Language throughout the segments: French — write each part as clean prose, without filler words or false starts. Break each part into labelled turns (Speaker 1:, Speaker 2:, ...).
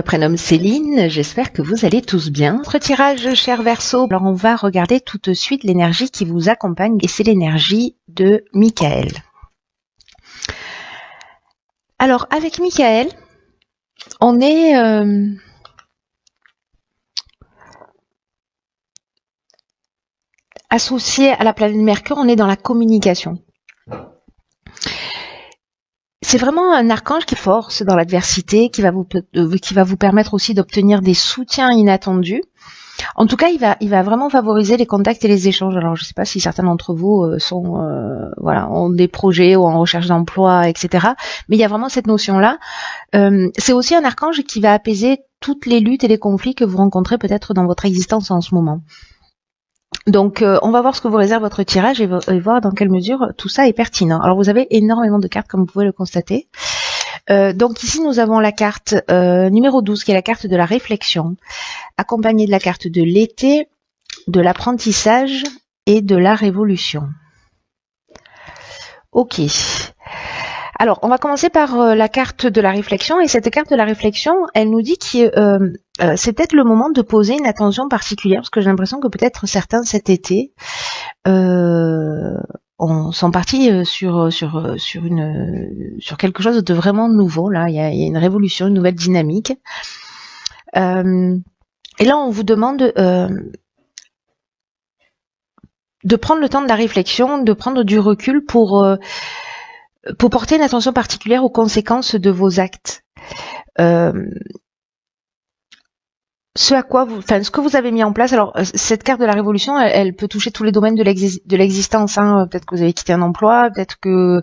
Speaker 1: Je me prénomme Céline, j'espère que vous allez tous bien. Notre tirage, cher Verseau, alors on va regarder tout de suite l'énergie qui vous accompagne et c'est l'énergie de Michael. Alors avec Michael, on est associé à la planète Mercure, on est dans la communication. C'est vraiment un archange qui force dans l'adversité, qui va vous permettre aussi d'obtenir des soutiens inattendus. En tout cas, il va vraiment favoriser les contacts et les échanges. Alors, je ne sais pas si certains d'entre vous ont des projets ou en recherche d'emploi, etc. Mais il y a vraiment cette notion-là. C'est aussi un archange qui va apaiser toutes les luttes et les conflits que vous rencontrez peut-être dans votre existence en ce moment. Donc, on va voir ce que vous réserve votre tirage et voir dans quelle mesure tout ça est pertinent. Alors, vous avez énormément de cartes, comme vous pouvez le constater. Donc, ici, nous avons la carte numéro 12, qui est la carte de la réflexion, accompagnée de la carte de l'été, de l'apprentissage et de la révolution. Ok. Alors, on va commencer par la carte de la réflexion. Et cette carte de la réflexion, elle nous dit que c'est peut-être le moment de poser une attention particulière, parce que j'ai l'impression que peut-être certains cet été sont partis sur quelque chose de vraiment nouveau. Là, il y a une révolution, une nouvelle dynamique. Et là, on vous demande de prendre le temps de la réflexion, de prendre du recul pour porter une attention particulière aux conséquences de vos actes. Ce que vous avez mis en place. Alors, cette carte de la révolution, elle peut toucher tous les domaines de l'existence. Peut-être que vous avez quitté un emploi, peut-être que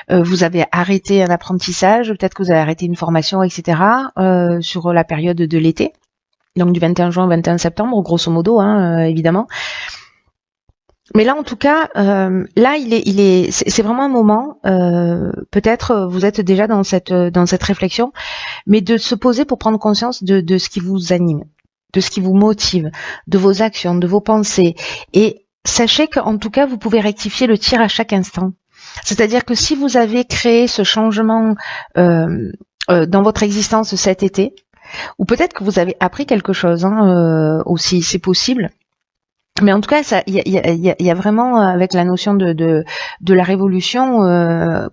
Speaker 1: vous avez arrêté un apprentissage, peut-être que vous avez arrêté une formation, etc. Sur la période de l'été, donc du 21 juin au 21 septembre, grosso modo, évidemment. Mais là, en tout cas, c'est vraiment un moment. Peut-être vous êtes déjà dans cette réflexion, mais de se poser pour prendre conscience de ce qui vous anime, de ce qui vous motive, de vos actions, de vos pensées. Et sachez qu'en tout cas, vous pouvez rectifier le tir à chaque instant. C'est-à-dire que si vous avez créé ce changement dans votre existence cet été, ou peut-être que vous avez appris quelque chose aussi, c'est possible. Mais en tout cas, il y a vraiment avec la notion de la révolution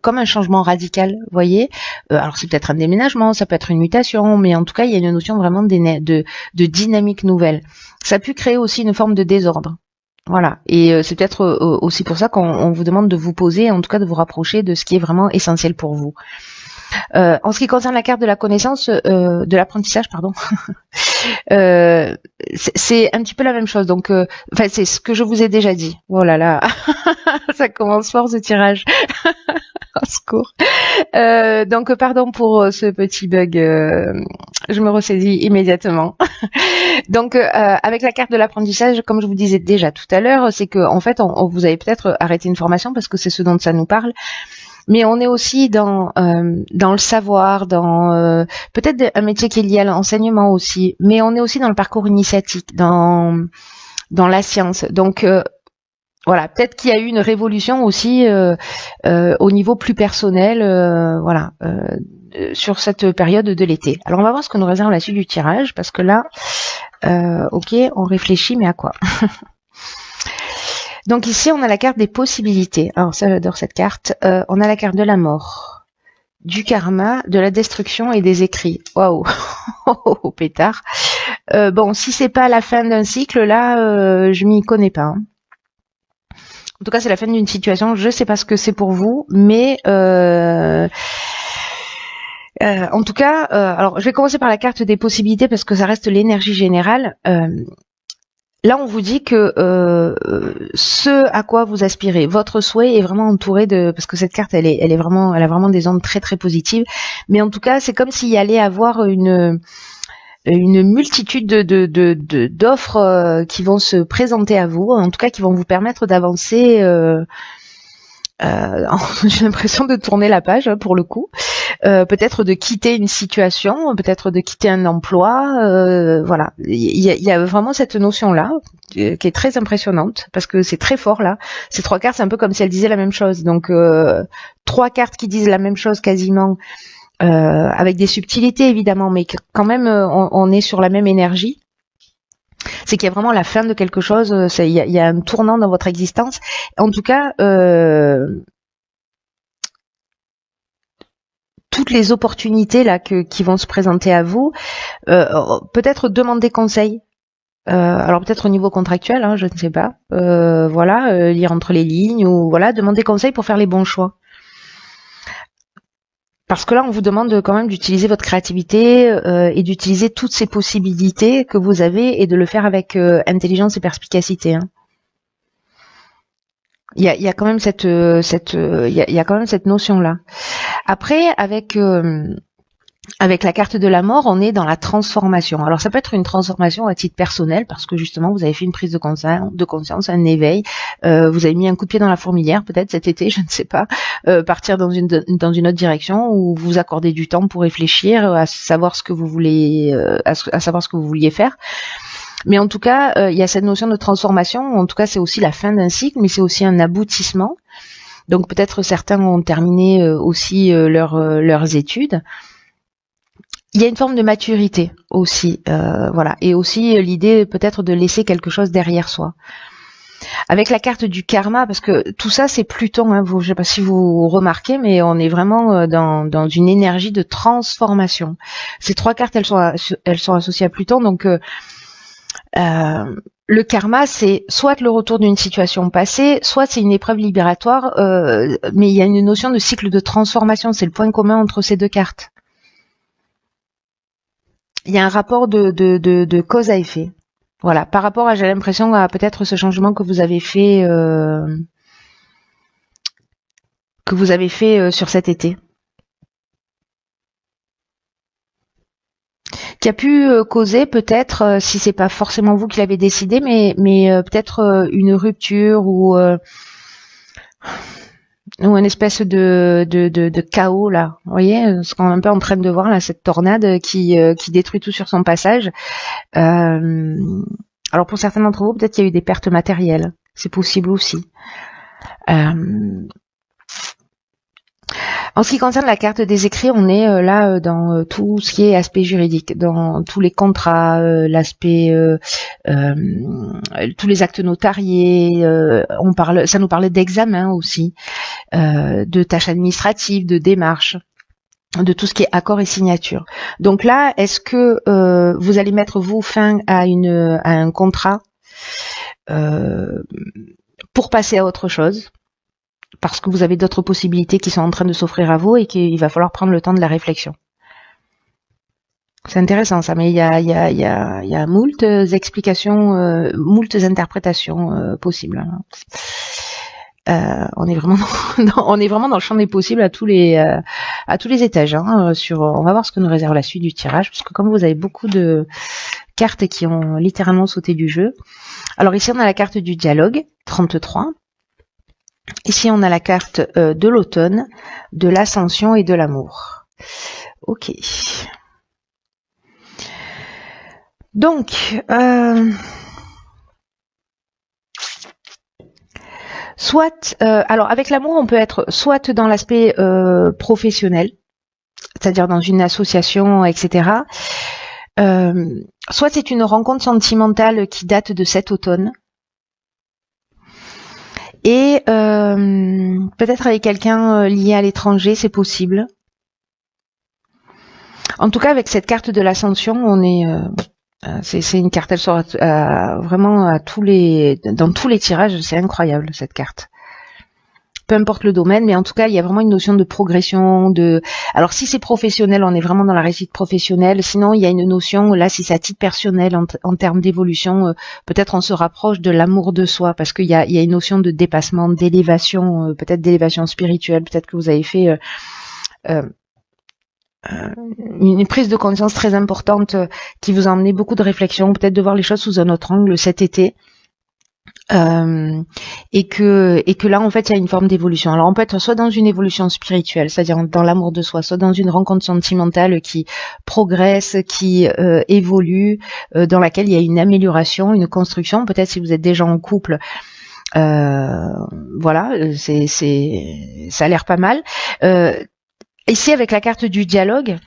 Speaker 1: comme un changement radical, vous voyez. Alors c'est peut-être un déménagement, ça peut être une mutation, mais en tout cas il y a une notion vraiment de dynamique nouvelle. Ça a pu créer aussi une forme de désordre. Voilà. Et c'est peut-être aussi pour ça qu'on vous demande de vous poser, en tout cas de vous rapprocher de ce qui est vraiment essentiel pour vous. En ce qui concerne la carte de la connaissance, de l'apprentissage, pardon, c'est un petit peu la même chose. Donc, c'est ce que je vous ai déjà dit. Oh là là, ça commence fort ce tirage. Au secours. Donc, pardon pour ce petit bug. Je me ressaisis immédiatement. Donc, avec la carte de l'apprentissage, comme je vous disais déjà tout à l'heure, c'est que en fait, vous avez peut-être arrêté une formation parce que c'est ce dont ça nous parle. Mais on est aussi dans le savoir, dans peut-être un métier qui est lié à l'enseignement aussi, mais on est aussi dans le parcours initiatique, dans la science. Donc voilà, peut-être qu'il y a eu une révolution aussi au niveau plus personnel, sur cette période de l'été. Alors on va voir ce que nous réserve la suite du tirage, parce que là, ok, on réfléchit, mais à quoi? Donc ici, on a la carte des possibilités. Alors ça, j'adore cette carte. On a la carte de la mort, du karma, de la destruction et des écrits. Waouh, oh, pétard. Bon, si c'est pas la fin d'un cycle, là, je m'y connais pas. En tout cas, c'est la fin d'une situation. Je sais pas ce que c'est pour vous, mais en tout cas, alors je vais commencer par la carte des possibilités parce que ça reste l'énergie générale. Là, on vous dit que ce à quoi vous aspirez, votre souhait est vraiment entouré parce que cette carte, elle a vraiment des ondes très très positives. Mais en tout cas, c'est comme s'il y allait avoir une multitude d'offres qui vont se présenter à vous, en tout cas qui vont vous permettre d'avancer. J'ai l'impression de tourner la page pour le coup. Peut-être de quitter une situation, peut-être de quitter un emploi, voilà. Il y a vraiment cette notion-là qui est très impressionnante parce que c'est très fort là. Ces trois cartes, c'est un peu comme si elles disaient la même chose. Donc trois cartes qui disent la même chose quasiment avec des subtilités évidemment, mais quand même on est sur la même énergie. C'est qu'il y a vraiment la fin de quelque chose, il y a un tournant dans votre existence. En tout cas, toutes les opportunités là qui vont se présenter à vous, peut-être demander conseil. Alors peut-être au niveau contractuel, hein, je ne sais pas. Voilà, lire entre les lignes ou voilà, demander conseil pour faire les bons choix. Parce que là, on vous demande quand même d'utiliser votre créativité et d'utiliser toutes ces possibilités que vous avez et de le faire avec intelligence et perspicacité. Hein. Il y a quand même cette notion-là. Après, avec la carte de la mort, on est dans la transformation. Alors ça peut être une transformation à titre personnel parce que justement vous avez fait une prise de conscience, un éveil, vous avez mis un coup de pied dans la fourmilière peut-être cet été, je ne sais pas, partir dans une autre direction ou vous accordez du temps pour réfléchir à savoir ce que vous voulez, à savoir ce que vous vouliez faire. Mais en tout cas, il y a cette notion de transformation. En tout cas, c'est aussi la fin d'un cycle, mais c'est aussi un aboutissement. Donc peut-être certains ont terminé aussi leurs études. Il y a une forme de maturité aussi, voilà, et aussi l'idée peut-être de laisser quelque chose derrière soi. Avec la carte du karma, parce que tout ça c'est Pluton, hein, je ne sais pas si vous remarquez, mais on est vraiment dans une énergie de transformation. Ces trois cartes, elles sont associées à Pluton, donc le karma, c'est soit le retour d'une situation passée, soit c'est une épreuve libératoire, mais il y a une notion de cycle de transformation, c'est le point commun entre ces deux cartes. Il y a un rapport de cause à effet. Voilà, par rapport à, j'ai l'impression, à peut-être ce changement que vous avez fait sur cet été. Qui a pu causer peut-être, si c'est pas forcément vous qui l'avez décidé, mais peut-être une rupture ou une espèce de chaos là, vous voyez, ce qu'on est un peu en train de voir là, cette tornade qui détruit tout sur son passage. Alors pour certains d'entre vous, peut-être qu'il y a eu des pertes matérielles, c'est possible aussi. En ce qui concerne la carte des écrits, on est là dans tout ce qui est aspect juridique, dans tous les contrats, l'aspect, tous les actes notariés. Ça nous parle d'examen aussi, de tâches administratives, de démarches, de tout ce qui est accord et signature. Donc là, est-ce que vous allez mettre vous fin à un contrat pour passer à autre chose? Parce que vous avez d'autres possibilités qui sont en train de s'offrir à vous et qu'il va falloir prendre le temps de la réflexion. C'est intéressant ça, mais il y a moult explications, moult interprétations possibles. On est vraiment dans le champ des possibles à tous les étages. Hein, on va voir ce que nous réserve la suite du tirage, parce que comme vous avez beaucoup de cartes qui ont littéralement sauté du jeu. Alors ici on a la carte du dialogue, 33. Ici, on a la carte de l'automne, de l'ascension et de l'amour. Ok. Donc, alors avec l'amour, on peut être soit dans l'aspect professionnel, c'est-à-dire dans une association, etc. Soit c'est une rencontre sentimentale qui date de cet automne. Et peut-être avec quelqu'un lié à l'étranger, c'est possible. En tout cas, avec cette carte de l'ascension, on est, c'est une carte, elle sort vraiment dans tous les tirages, c'est incroyable cette carte. Peu importe le domaine, mais en tout cas, il y a vraiment une notion de progression. Alors, si c'est professionnel, on est vraiment dans la réussite professionnelle. Sinon, il y a une notion, là, si c'est à titre personnel, en termes d'évolution, peut-être on se rapproche de l'amour de soi, parce qu'il y a une notion de dépassement, d'élévation, peut-être d'élévation spirituelle. Peut-être que vous avez fait une prise de conscience très importante qui vous a emmené beaucoup de réflexion, peut-être de voir les choses sous un autre angle cet été. Et que là en fait il y a une forme d'évolution. Alors on peut être soit dans une évolution spirituelle, c'est-à-dire dans l'amour de soi, soit dans une rencontre sentimentale qui progresse, qui évolue, dans laquelle il y a une amélioration, une construction. Peut-être si vous êtes déjà en couple, voilà, ça a l'air pas mal. Ici, avec la carte du dialogue,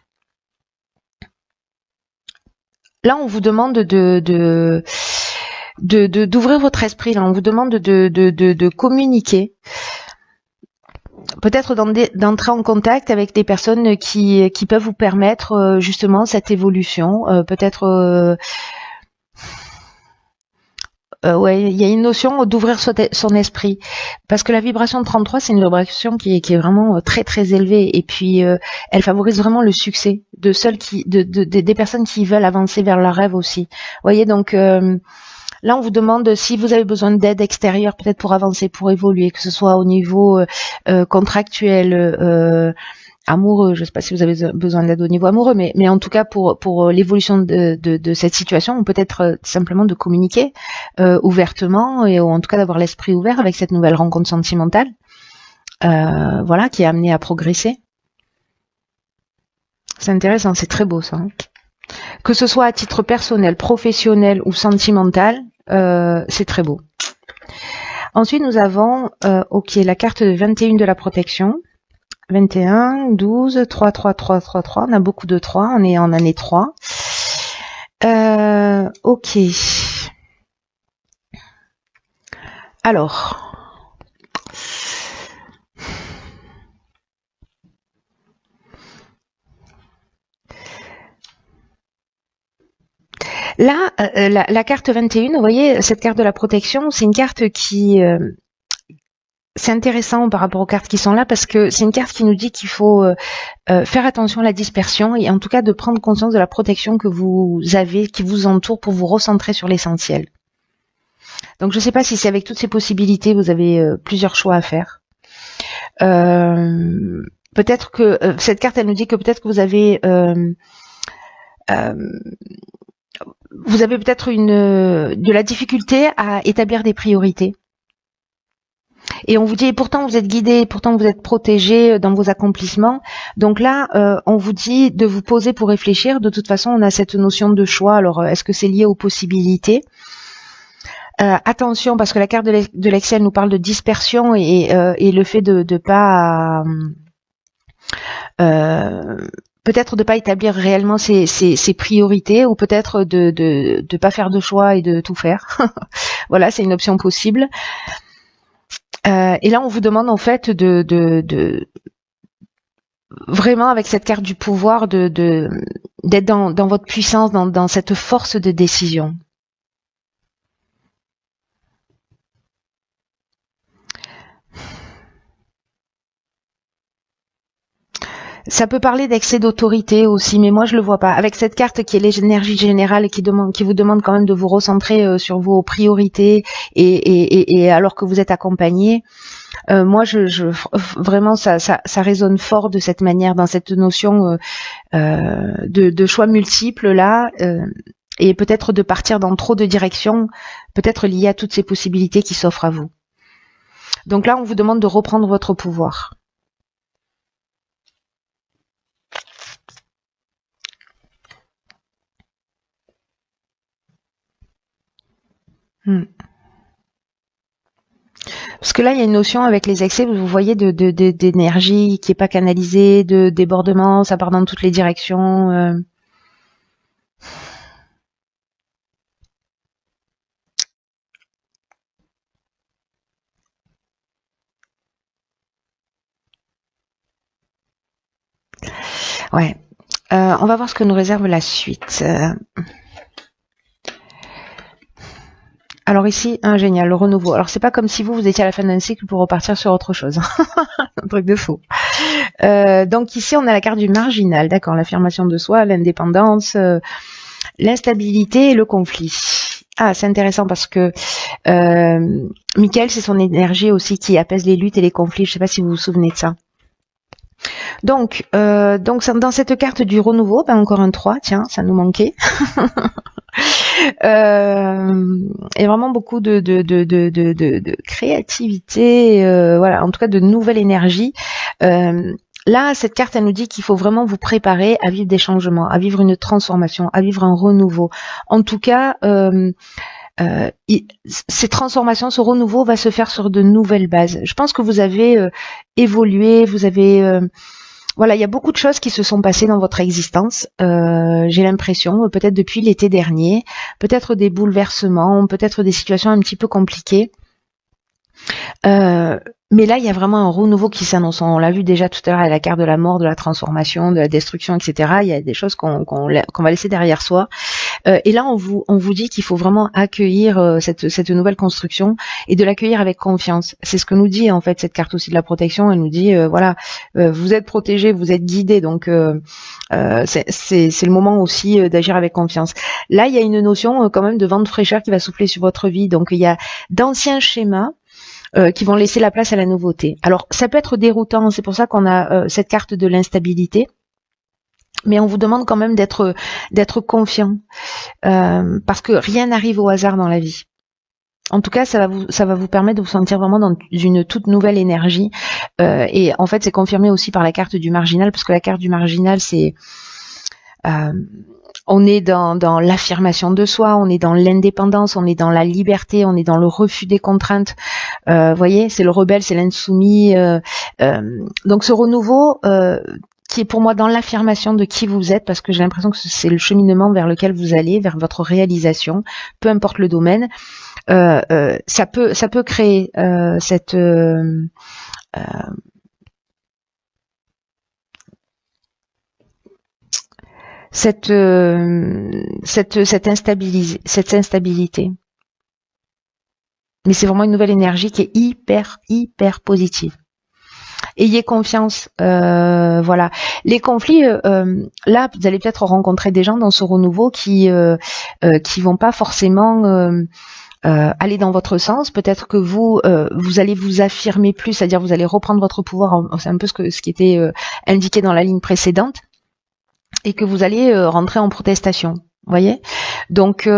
Speaker 1: là, on vous demande d'ouvrir votre esprit. Là, on vous demande de communiquer. Peut-être d'entrer en contact avec des personnes qui peuvent vous permettre justement cette évolution. Peut-être ouais, il y a une notion d'ouvrir son esprit, parce que la vibration de 33, c'est une vibration qui est vraiment très très élevée, et puis elle favorise vraiment le succès de celles des personnes qui veulent avancer vers leur rêve aussi. Vous voyez, donc là on vous demande si vous avez besoin d'aide extérieure, peut-être pour avancer, pour évoluer, que ce soit au niveau contractuel, amoureux. Je ne sais pas si vous avez besoin d'aide au niveau amoureux, mais en tout cas pour l'évolution de cette situation, ou peut-être simplement de communiquer ouvertement, ou en tout cas d'avoir l'esprit ouvert avec cette nouvelle rencontre sentimentale, voilà, qui est amenée à progresser. C'est intéressant, c'est très beau ça. Que ce soit à titre personnel, professionnel ou sentimental, c'est très beau. Ensuite, nous avons la carte 21 de la protection. 21, 12, 3, 3, 3, 3, 3. On a beaucoup de 3. On est en année 3. Ok. Alors. Là, la carte 21, vous voyez, cette carte de la protection, c'est une carte qui... c'est intéressant par rapport aux cartes qui sont là, parce que c'est une carte qui nous dit qu'il faut faire attention à la dispersion, et en tout cas de prendre conscience de la protection que vous avez, qui vous entoure, pour vous recentrer sur l'essentiel. Donc je ne sais pas si c'est avec toutes ces possibilités, vous avez plusieurs choix à faire. Peut-être que cette carte, elle nous dit que peut-être que vous avez peut-être de la difficulté à établir des priorités. Et on vous dit, pourtant vous êtes guidé, pourtant vous êtes protégé dans vos accomplissements. Donc là, on vous dit de vous poser pour réfléchir. De toute façon, on a cette notion de choix. Alors, est-ce que c'est lié aux possibilités ? Attention, parce que la carte de l'Excel nous parle de dispersion, et le fait de pas... peut-être de pas établir réellement ses priorités, ou peut-être de pas faire de choix et de tout faire. Voilà, c'est une option possible. Et là, on vous demande en fait de vraiment, avec cette carte du pouvoir, d'être dans votre puissance, dans cette force de décision. Ça peut parler d'excès d'autorité aussi, mais moi je le vois pas. Avec cette carte qui est l'énergie générale et qui vous demande quand même de vous recentrer sur vos priorités, et alors que vous êtes accompagné, moi vraiment ça résonne fort de cette manière, dans cette notion de choix multiples là, et peut-être de partir dans trop de directions, peut-être lié à toutes ces possibilités qui s'offrent à vous. Donc là, on vous demande de reprendre votre pouvoir. Parce que là, il y a une notion avec les excès, vous voyez, d'énergie qui est pas canalisée, de débordement, ça part dans toutes les directions. Ouais. On va voir ce que nous réserve la suite. Alors ici, génial, le renouveau. Alors c'est pas comme si vous étiez à la fin d'un cycle pour repartir sur autre chose. Un truc de faux. Donc ici, on a la carte du marginal, d'accord, l'affirmation de soi, l'indépendance, l'instabilité et le conflit. Ah, c'est intéressant parce que Michael, c'est son énergie aussi qui apaise les luttes et les conflits. Je sais pas si vous vous souvenez de ça. Donc dans cette carte du renouveau, encore un 3, tiens, ça nous manquait. Et vraiment beaucoup de créativité, voilà, en tout cas de nouvelle énergie. Là, cette carte, elle nous dit qu'il faut vraiment vous préparer à vivre des changements, à vivre une transformation, à vivre un renouveau. En tout cas, ces transformations, ce renouveau va se faire sur de nouvelles bases. Je pense que vous avez évolué, vous avez Voilà, il y a beaucoup de choses qui se sont passées dans votre existence. J'ai l'impression, peut-être depuis l'été dernier, peut-être des bouleversements, peut-être des situations un petit peu compliquées. Mais là, il y a vraiment un renouveau qui s'annonce. On l'a vu déjà tout à l'heure à la carte de la mort, de la transformation, de la destruction, etc. Il y a des choses qu'on va laisser derrière soi. Et là, on vous dit qu'il faut vraiment accueillir cette nouvelle construction et de l'accueillir avec confiance. C'est ce que nous dit en fait cette carte aussi de la protection. Elle nous dit voilà, vous êtes protégés, vous êtes guidés, donc c'est le moment aussi d'agir avec confiance. Là, il y a une notion quand même de vent de fraîcheur qui va souffler sur votre vie. Donc il y a d'anciens schémas qui vont laisser la place à la nouveauté. Alors ça peut être déroutant, c'est pour ça qu'on a cette carte de l'instabilité, mais on vous demande quand même d'être confiant, parce que rien n'arrive au hasard dans la vie. En tout cas, ça va vous permettre de vous sentir vraiment dans une toute nouvelle énergie, et en fait c'est confirmé aussi par la carte du marginal, parce que la carte du marginal c'est on est dans l'affirmation de soi, on est dans l'indépendance, on est dans la liberté, on est dans le refus des contraintes. Voyez, c'est le rebelle, c'est l'insoumis. Donc ce renouveau qui est pour moi dans l'affirmation de qui vous êtes, parce que j'ai l'impression que c'est le cheminement vers lequel vous allez, vers votre réalisation, peu importe le domaine. Ça peut créer cette instabilité. Mais c'est vraiment une nouvelle énergie qui est hyper positive. Ayez confiance, voilà. Les conflits, là, vous allez peut-être rencontrer des gens dans ce renouveau qui vont pas forcément aller dans votre sens. Peut-être que vous allez vous affirmer plus, c'est-à-dire vous allez reprendre votre pouvoir. C'est un peu ce qui était indiqué dans la ligne précédente. Et que vous allez rentrer en protestation, voyez. Donc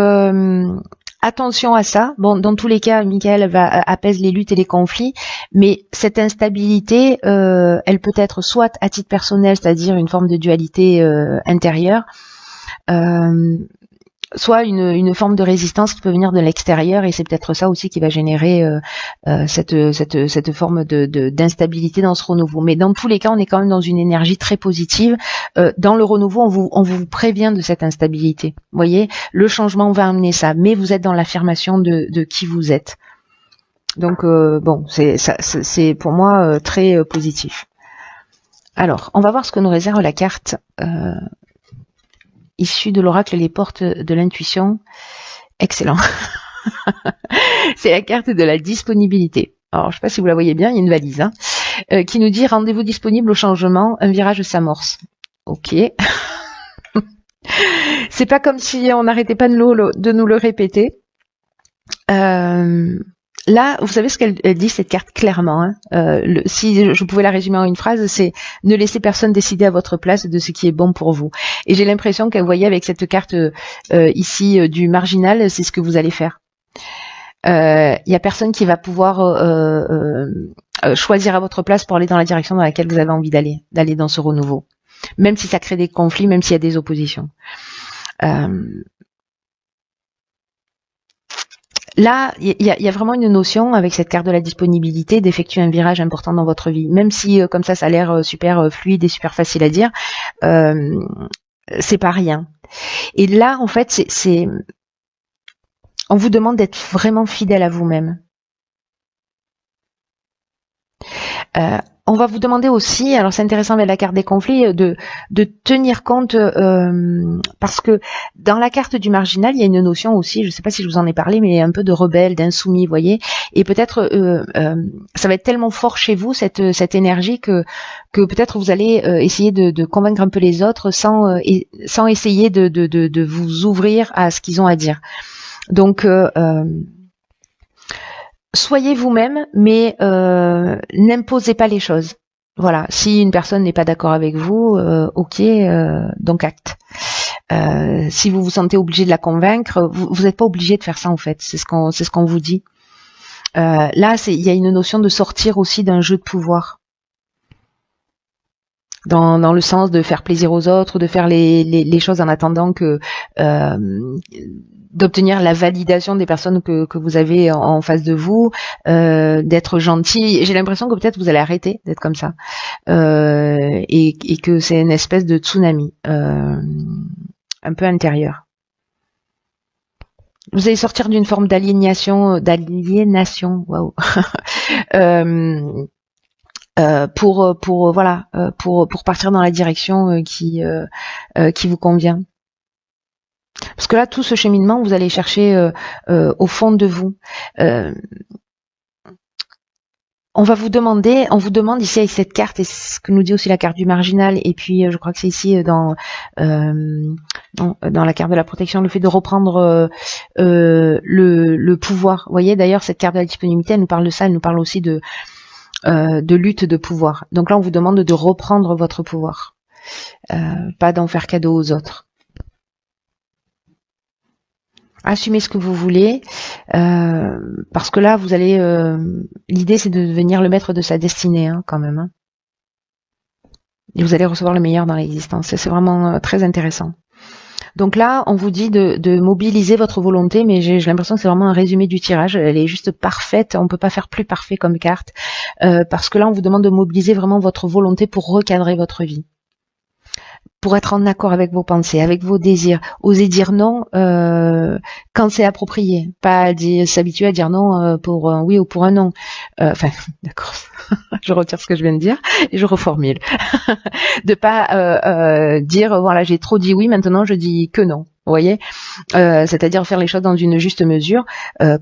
Speaker 1: attention à ça. Bon, dans tous les cas, Michael apaise les luttes et les conflits, mais cette instabilité, elle peut être soit à titre personnel, c'est-à-dire une forme de dualité intérieure, soit une forme de résistance qui peut venir de l'extérieur, et c'est peut-être ça aussi qui va générer cette forme d'instabilité dans ce renouveau. Mais dans tous les cas, on est quand même dans une énergie très positive. Dans le renouveau, on vous prévient de cette instabilité. Vous voyez, le changement va amener ça, mais vous êtes dans l'affirmation de qui vous êtes. Donc bon, c'est pour moi très positif. Alors, on va voir ce que nous réserve la carte issue de l'oracle Les Portes de l'intuition. Excellent. C'est la carte de la disponibilité. Alors, je sais pas si vous la voyez bien, il y a une valise qui nous dit rendez-vous disponible au changement, un virage s'amorce. Ok. C'est pas comme si on n'arrêtait pas de nous le répéter. Là, vous savez ce qu'elle dit, cette carte, clairement. Si je pouvais la résumer en une phrase, c'est « Ne laissez personne décider à votre place de ce qui est bon pour vous ». Et j'ai l'impression qu'elle voyait avec cette carte ici du marginal, c'est ce que vous allez faire. Il y a personne qui va pouvoir choisir à votre place pour aller dans la direction dans laquelle vous avez envie d'aller dans ce renouveau. Même si ça crée des conflits, même s'il y a des oppositions. Là, il y a vraiment une notion avec cette carte de la disponibilité d'effectuer un virage important dans votre vie. Même si comme ça a l'air super fluide et super facile à dire, c'est pas rien. Et là, en fait, on vous demande d'être vraiment fidèle à vous-même. On va vous demander aussi, alors c'est intéressant avec la carte des conflits, de tenir compte, parce que dans la carte du marginal, il y a une notion aussi, je ne sais pas si je vous en ai parlé, mais un peu de rebelle, d'insoumis, vous voyez, et peut-être ça va être tellement fort chez vous, cette énergie, que peut-être vous allez essayer de convaincre un peu les autres sans essayer de vous ouvrir à ce qu'ils ont à dire. Donc soyez vous-même, mais n'imposez pas les choses. Voilà, si une personne n'est pas d'accord avec vous, ok, donc acte. Si vous vous sentez obligé de la convaincre, vous n'êtes pas obligé de faire ça en fait. C'est ce qu'on vous dit. Là, il y a une notion de sortir aussi d'un jeu de pouvoir. dans le sens de faire plaisir aux autres, de faire les choses en attendant que d'obtenir la validation des personnes que vous avez en face de vous, d'être gentil. J'ai l'impression que peut-être vous allez arrêter d'être comme ça, et que c'est une espèce de tsunami un peu intérieur. Vous allez sortir d'une forme d'aliénation, waouh, pour partir dans la direction qui vous convient. Parce que là, tout ce cheminement, vous allez chercher au fond de vous. On vous demande ici avec cette carte, et c'est ce que nous dit aussi la carte du marginal, et puis je crois que c'est ici dans la carte de la protection, le fait de reprendre le pouvoir. Vous voyez, d'ailleurs, cette carte de la disponibilité, elle nous parle de ça, elle nous parle aussi de lutte de pouvoir. Donc là, on vous demande de reprendre votre pouvoir, pas d'en faire cadeau aux autres. Assumez ce que vous voulez, parce que là, vous allez. L'idée, c'est de devenir le maître de sa destinée, hein, quand même. Hein. Et vous allez recevoir le meilleur dans l'existence. C'est vraiment très intéressant. Donc là, on vous dit de mobiliser votre volonté, mais j'ai l'impression que c'est vraiment un résumé du tirage. Elle est juste parfaite. On peut pas faire plus parfait comme carte, parce que là, on vous demande de mobiliser vraiment votre volonté pour recadrer votre vie, pour être en accord avec vos pensées, avec vos désirs. Osez dire non quand c'est approprié, pas s'habituer à dire non pour un oui ou pour un non. Enfin, d'accord. Je retire ce que je viens de dire et je reformule. De pas dire voilà, j'ai trop dit oui, maintenant je dis que non. Vous voyez, c'est-à-dire faire les choses dans une juste mesure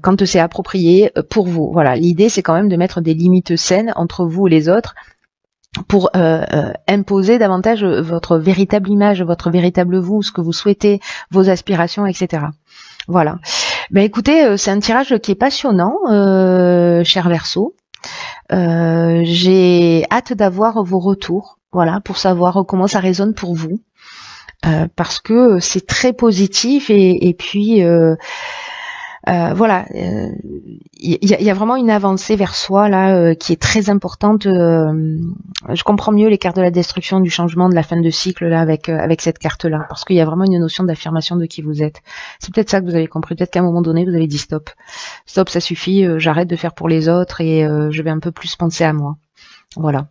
Speaker 1: quand c'est approprié pour vous. Voilà, l'idée c'est quand même de mettre des limites saines entre vous et les autres, pour imposer davantage votre véritable image, votre véritable vous, ce que vous souhaitez, vos aspirations, etc. Voilà. Ben écoutez, c'est un tirage qui est passionnant, cher Verseau. J'ai hâte d'avoir vos retours, voilà, pour savoir comment ça résonne pour vous, parce que c'est très positif et puis voilà, il y a vraiment une avancée vers soi là qui est très importante. Je comprends mieux les cartes de la destruction, du changement, de la fin de cycle là avec cette carte là, parce qu'il y a vraiment une notion d'affirmation de qui vous êtes. C'est peut-être ça que vous avez compris. Peut-être qu'à un moment donné vous avez dit stop, ça suffit, j'arrête de faire pour les autres et je vais un peu plus penser à moi. Voilà.